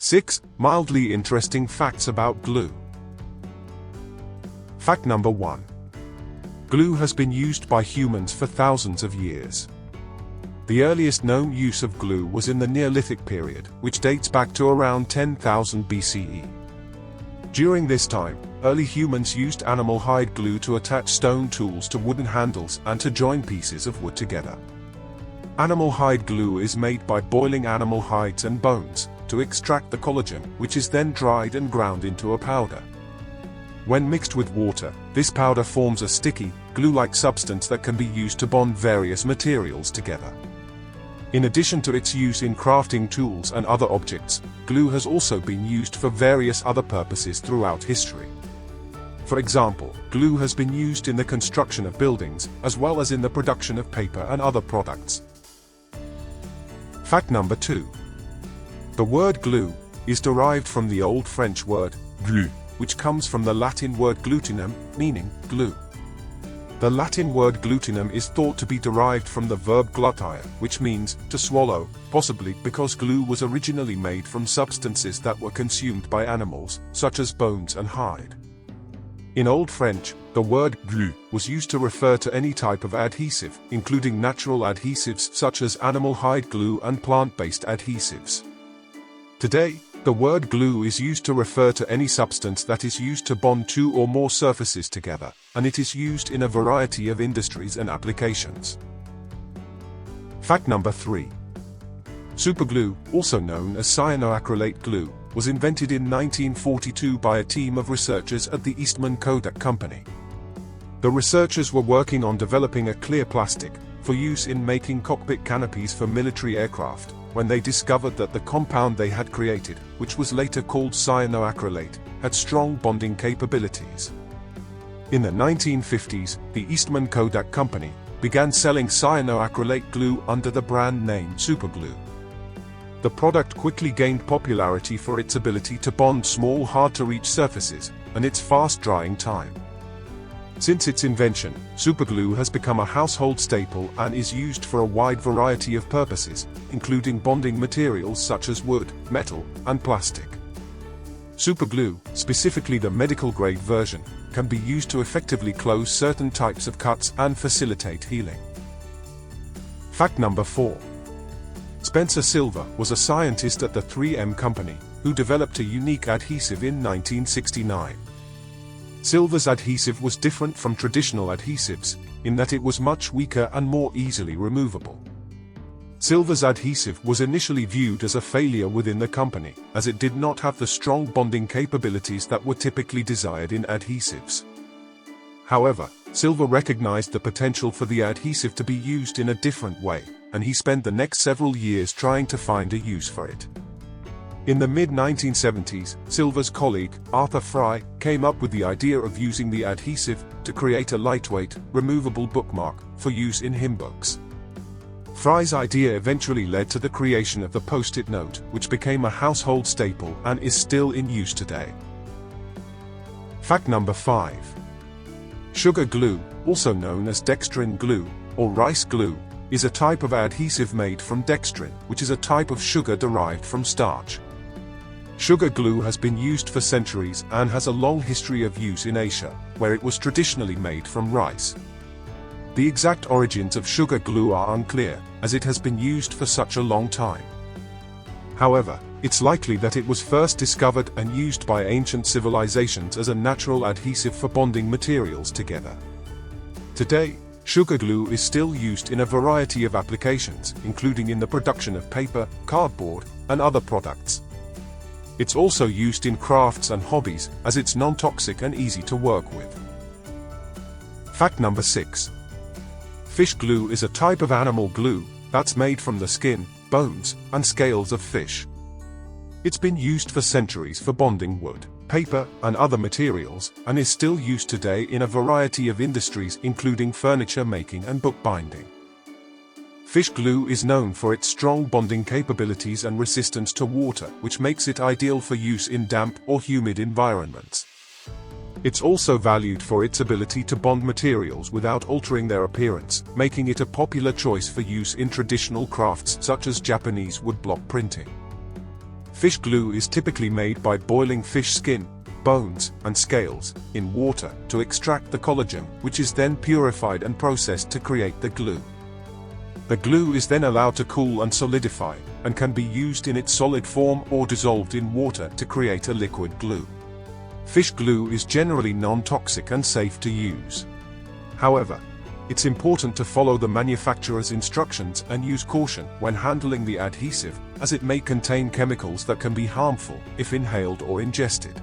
6. Mildly interesting facts about glue. Fact number 1. Glue has been used by humans for thousands of years. The earliest known use of glue was in the Neolithic period, which dates back to around 10,000 BCE. During this time, early humans used animal hide glue to attach stone tools to wooden handles and to join pieces of wood together. Animal hide glue is made by boiling animal hides and bones to extract the collagen, which is then dried and ground into a powder. When mixed with water, this powder forms a sticky, glue-like substance that can be used to bond various materials together. In addition to its use in crafting tools and other objects, glue has also been used for various other purposes throughout history. For example, glue has been used in the construction of buildings, as well as in the production of paper and other products. Fact number 2. The word glue is derived from the Old French word glue, which comes from the Latin word glutinum, meaning glue. The Latin word glutinum is thought to be derived from the verb glutire, which means to swallow, possibly because glue was originally made from substances that were consumed by animals, such as bones and hide. In Old French, the word glue was used to refer to any type of adhesive, including natural adhesives such as animal hide glue and plant-based adhesives. Today, the word glue is used to refer to any substance that is used to bond two or more surfaces together, and it is used in a variety of industries and applications. Fact number 3. Superglue, also known as cyanoacrylate glue, was invented in 1942 by a team of researchers at the Eastman Kodak Company. The researchers were working on developing a clear plastic for use in making cockpit canopies for military aircraft, when they discovered that the compound they had created, which was later called cyanoacrylate, had strong bonding capabilities. In the 1950s, the Eastman Kodak Company began selling cyanoacrylate glue under the brand name Superglue. The product quickly gained popularity for its ability to bond small, hard-to-reach surfaces, and its fast drying time. Since its invention, superglue has become a household staple and is used for a wide variety of purposes, including bonding materials such as wood, metal, and plastic. Superglue, specifically the medical-grade version, can be used to effectively close certain types of cuts and facilitate healing. Fact number 4. Spencer Silver was a scientist at the 3M Company, who developed a unique adhesive in 1969. Silver's adhesive was different from traditional adhesives, in that it was much weaker and more easily removable. Silver's adhesive was initially viewed as a failure within the company, as it did not have the strong bonding capabilities that were typically desired in adhesives. However, Silver recognized the potential for the adhesive to be used in a different way, and he spent the next several years trying to find a use for it. In the mid-1970s, Silver's colleague, Arthur Fry, came up with the idea of using the adhesive to create a lightweight, removable bookmark for use in hymn books. Fry's idea eventually led to the creation of the Postit note, which became a household staple and is still in use today. Fact number 5. Sugar glue, also known as dextrin glue, or rice glue, is a type of adhesive made from dextrin, which is a type of sugar derived from starch. Sugar glue has been used for centuries and has a long history of use in Asia, where it was traditionally made from rice. The exact origins of sugar glue are unclear, as it has been used for such a long time. However, it's likely that it was first discovered and used by ancient civilizations as a natural adhesive for bonding materials together. Today, sugar glue is still used in a variety of applications, including in the production of paper, cardboard, and other products. It's also used in crafts and hobbies, as it's non-toxic and easy to work with. Fact number 6. Fish glue is a type of animal glue that's made from the skin, bones, and scales of fish. It's been used for centuries for bonding wood, paper, and other materials, and is still used today in a variety of industries including furniture making and bookbinding. Fish glue is known for its strong bonding capabilities and resistance to water, which makes it ideal for use in damp or humid environments. It's also valued for its ability to bond materials without altering their appearance, making it a popular choice for use in traditional crafts such as Japanese woodblock printing. Fish glue is typically made by boiling fish skin, bones, and scales in water to extract the collagen, which is then purified and processed to create the glue. The glue is then allowed to cool and solidify, and can be used in its solid form or dissolved in water to create a liquid glue. Fish glue is generally non-toxic and safe to use. However, it's important to follow the manufacturer's instructions and use caution when handling the adhesive, as it may contain chemicals that can be harmful if inhaled or ingested.